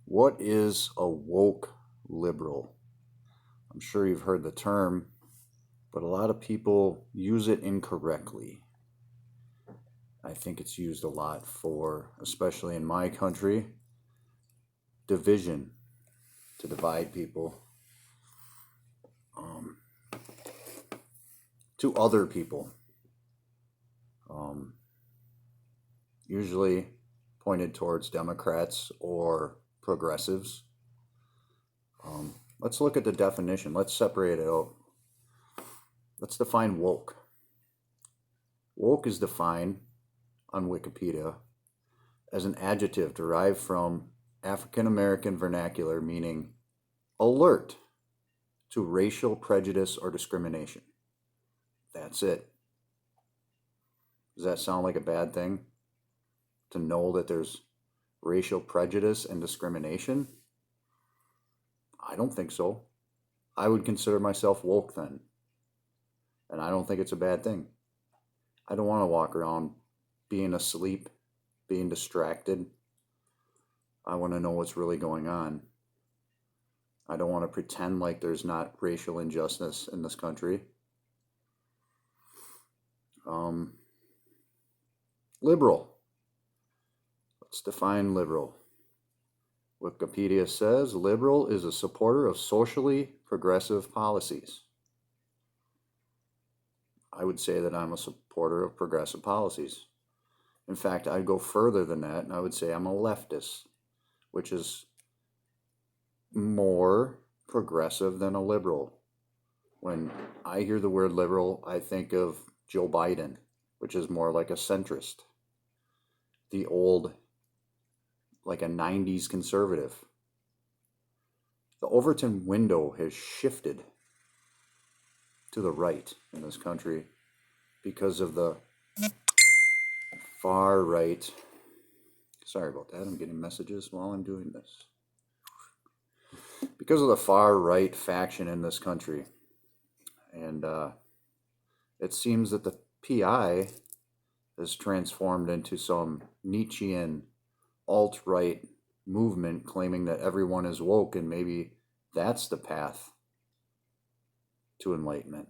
What is a woke liberal? I'm sure you've heard the term, but a lot of people use it incorrectly. I think it's used a lot for, especially in my country, division, to divide people um, to other people. Um, Usually pointed towards Democrats or progressives. Let's look at the definition. Let's separate it out. Let's define woke. Woke is defined on Wikipedia as an adjective derived from African American vernacular meaning alert to racial prejudice or discrimination. That's it. Does that sound like a bad thing? To know that there's racial prejudice and discrimination? I don't think so. I would consider myself woke then. And I don't think it's a bad thing. I don't want to walk around being asleep, being distracted. I want to know what's really going on. I don't want to pretend like there's not racial injustice in this country. Liberal. Let's define liberal. Wikipedia says liberal is a supporter of socially progressive policies. I would say that I'm a supporter of progressive policies. In fact, I'd go further than that and I would say I'm a leftist, which is more progressive than a liberal. When I hear the word liberal, I think of Joe Biden, which is more like a centrist. The old, like a 90s conservative. The Overton window has shifted to the right in this country because of the far right. Sorry about that, I'm getting messages while I'm doing this. Because of the far right faction in this country. And it seems that the PI has transformed into some Nietzschean alt-right movement claiming that everyone is woke, and maybe that's the path to enlightenment.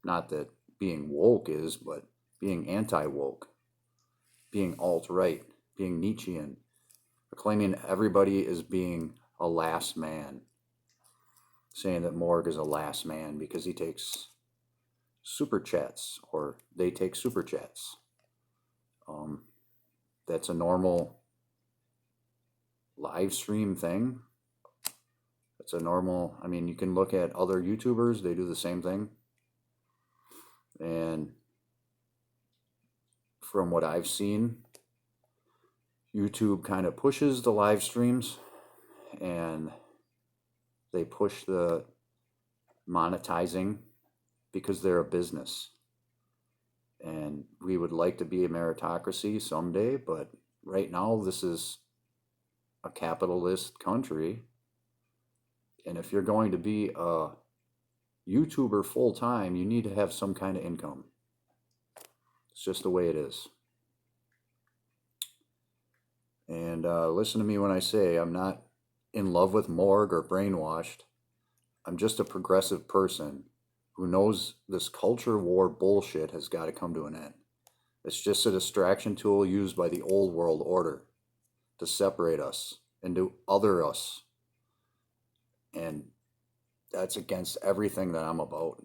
Not that being woke is, but being anti-woke, being alt-right, being Nietzschean, claiming everybody is being a last man, saying that Morg is a last man because he takes super chats, or they take super chats. That's a normal live stream thing. It's a normal, I mean, you can look at other YouTubers, they do the same thing. And from what I've seen, YouTube kind of pushes the live streams and they push the monetizing because they're a business. And we would like to be a meritocracy someday, but right now this is a capitalist country. And if you're going to be a YouTuber full time, you need to have some kind of income. It's just the way it is. And listen to me when I say I'm not in love with Morg or brainwashed. I'm just a progressive person who knows this culture war bullshit has got to come to an end. It's just a distraction tool used by the old world order to separate us and to other us. And that's against everything that I'm about.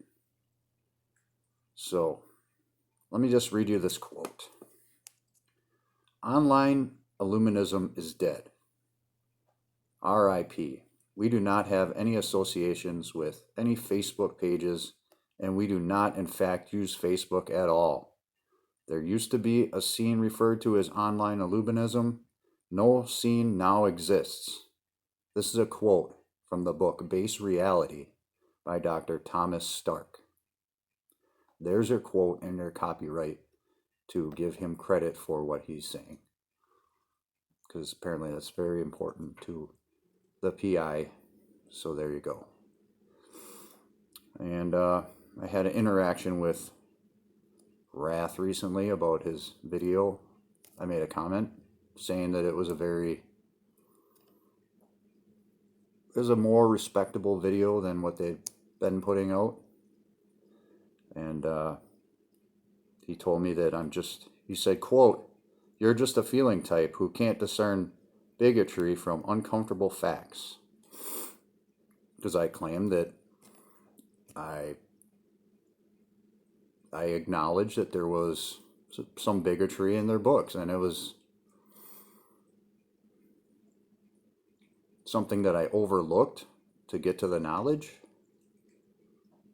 So let me just read you this quote. Online Illuminism is dead. RIP. We do not have any associations with any Facebook pages, and we do not, in fact, use Facebook at all. There used to be a scene referred to as online Illuminism. No scene now exists. This is a quote from the book Base Reality by Dr. Thomas Stark. There's your quote and their copyright to give him credit for what he's saying, because apparently that's very important to the PI. So there you go. And I had an interaction with Wrath recently about his video. I made a comment saying that it was a very is a more respectable video than what they've been putting out. And he told me that he said, quote, "You're just a feeling type who can't discern bigotry from uncomfortable facts." Because I claimed that I acknowledged that there was some bigotry in their books, and it was something that I overlooked to get to the knowledge,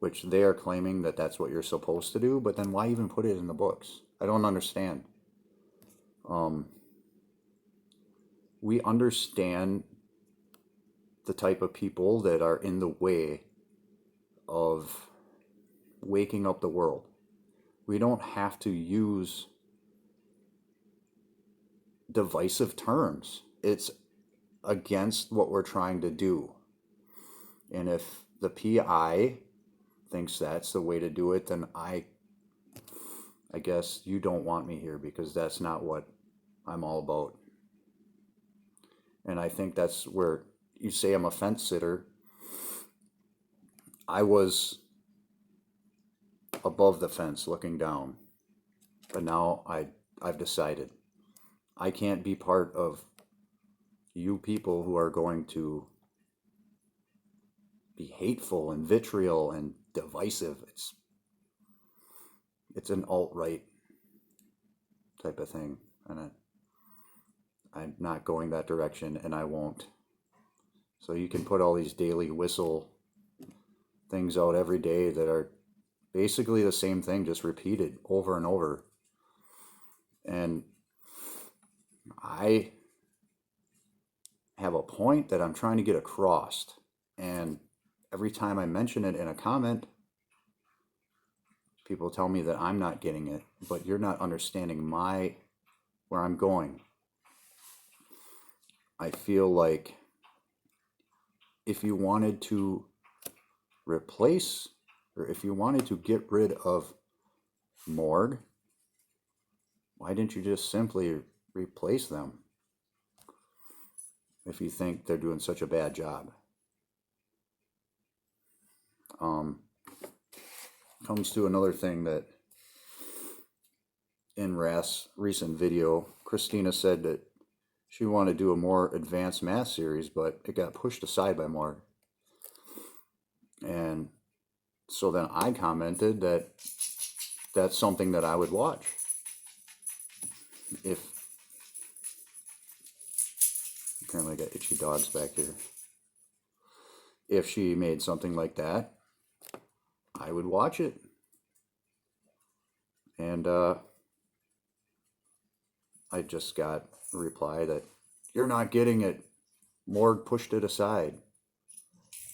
which they are claiming that that's what you're supposed to do. But then why even put it in the books? I don't understand. We understand the type of people that are in the way of waking up the world. We don't have to use divisive terms. It's against what we're trying to do. And if the PI thinks that's the way to do it, then I guess you don't want me here, because that's not what I'm all about. And I think that's where you say I'm a fence sitter. I was above the fence looking down, but now I've decided I can't be part of you people who are going to be hateful and vitriol and divisive. It's an alt-right type of thing, and I'm not going that direction, and I won't. So you can put all these daily whistle things out every day that are basically the same thing, just repeated over and over. And I have a point that I'm trying to get across, and every time I mention it in a comment, people tell me that I'm not getting it, but you're not understanding where I'm going. I feel like if you wanted to replace, or if you wanted to get rid of morgue, why didn't you just simply replace them if you think they're doing such a bad job? Comes to another thing that in Rath's recent video, Christina said that she wanted to do a more advanced math series, but it got pushed aside by morgue. And so then I commented that that's something that I would watch. If apparently I got itchy dogs back here. If she made something like that, I would watch it. And I just got a reply that you're not getting it. Morgue pushed it aside.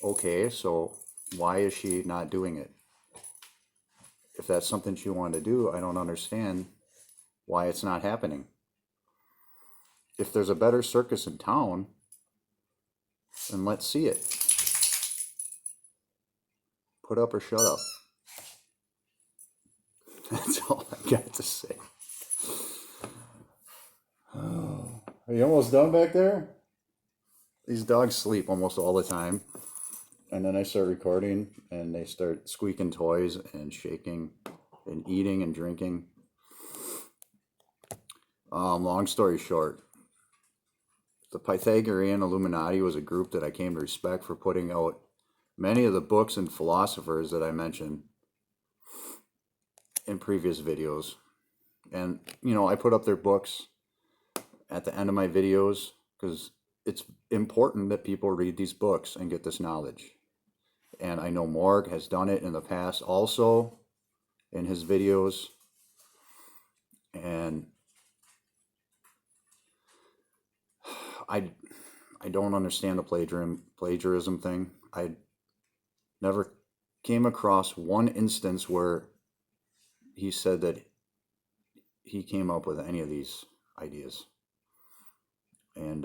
Okay, so why is she not doing it? If that's something she wanted to do, I don't understand why it's not happening. If there's a better circus in town, then let's see it. Put up or shut up. That's all I got to say. Oh, are you almost done back there? These dogs sleep almost all the time. And then I start recording and they start squeaking toys and shaking and eating and drinking. Long story short, the Pythagorean Illuminati was a group that I came to respect for putting out many of the books and philosophers that I mentioned in previous videos. And, you know, I put up their books at the end of my videos because it's important that people read these books and get this knowledge. And I know Morg has done it in the past also in his videos. And I don't understand the plagiarism thing. I never came across one instance where he said that he came up with any of these ideas. And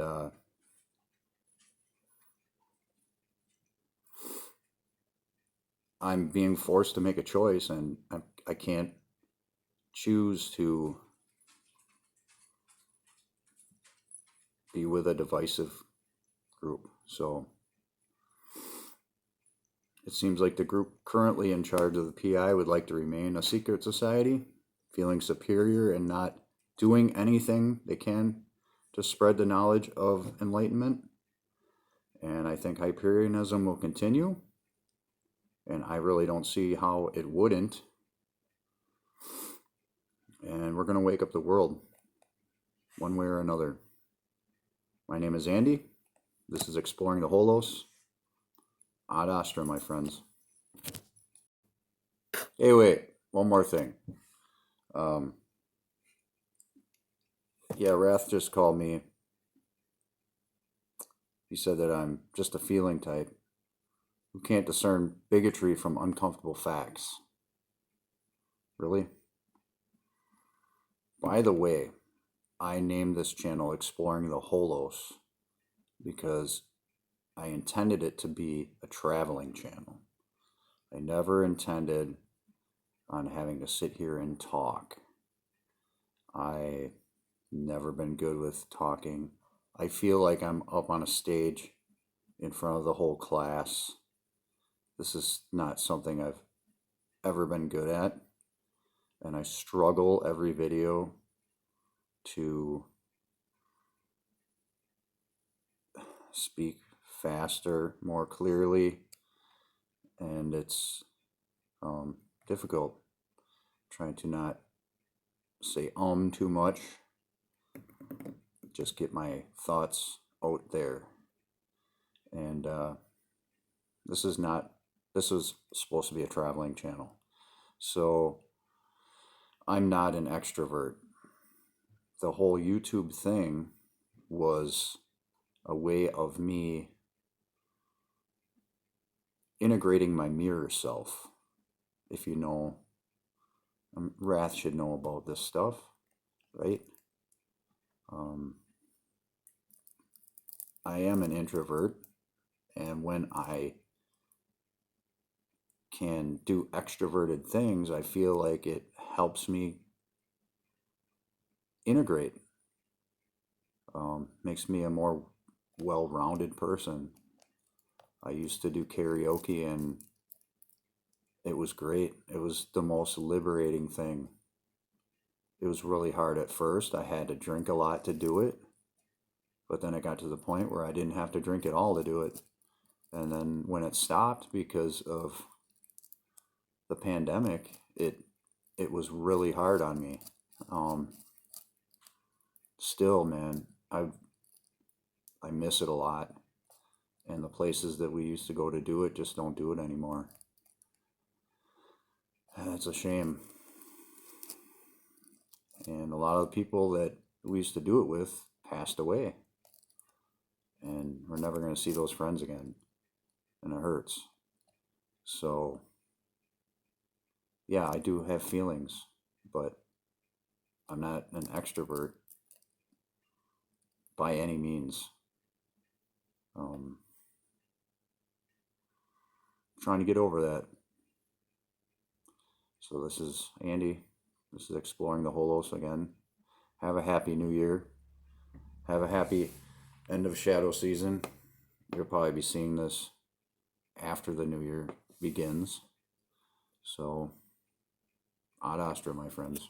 I'm being forced to make a choice, and I can't choose to be with a divisive group. So It seems like the group currently in charge of the PI would like to remain a secret society, feeling superior and not doing anything they can to spread the knowledge of enlightenment. And I think Hyperionism will continue, and I really don't see how it wouldn't. And we're going to wake up the world one way or another. My name is Andy. This is Exploring the Holos. Ad Astra, my friends. Hey, wait, one more thing. Yeah, Wrath just called me. He said that I'm just a feeling type who can't discern bigotry from uncomfortable facts. Really? By the way, I named this channel Exploring the Holos because I intended it to be a traveling channel. I never intended on having to sit here and talk. I never been good with talking. I feel like I'm up on a stage in front of the whole class. This is not something I've ever been good at, and I struggle every video to speak faster, more clearly, and it's difficult trying to not say too much, just get my thoughts out there. And this is supposed to be a traveling channel, so I'm not an extrovert. The whole YouTube thing was a way of me integrating my mirror self. If you know, Wrath should know about this stuff, right? I am an introvert, and when I can do extroverted things, I feel like it helps me integrate, makes me a more well-rounded person. I used to do karaoke, and it was great. It was the most liberating thing. It was really hard at first. I had to drink a lot to do it, but then it got to the point where I didn't have to drink at all to do it. And then when it stopped because of the pandemic, it was really hard on me. Still, man, I miss it a lot, and the places that we used to go to do it just don't do it anymore. And it's a shame. And a lot of the people that we used to do it with passed away, and we're never going to see those friends again, and it hurts. So yeah, I do have feelings, but I'm not an extrovert by any means. Trying to get over that. So this is Andy. This is Exploring the Holos again. Have a happy new year. Have a happy end of shadow season. You'll probably be seeing this after the new year begins. So, ad astra, my friends.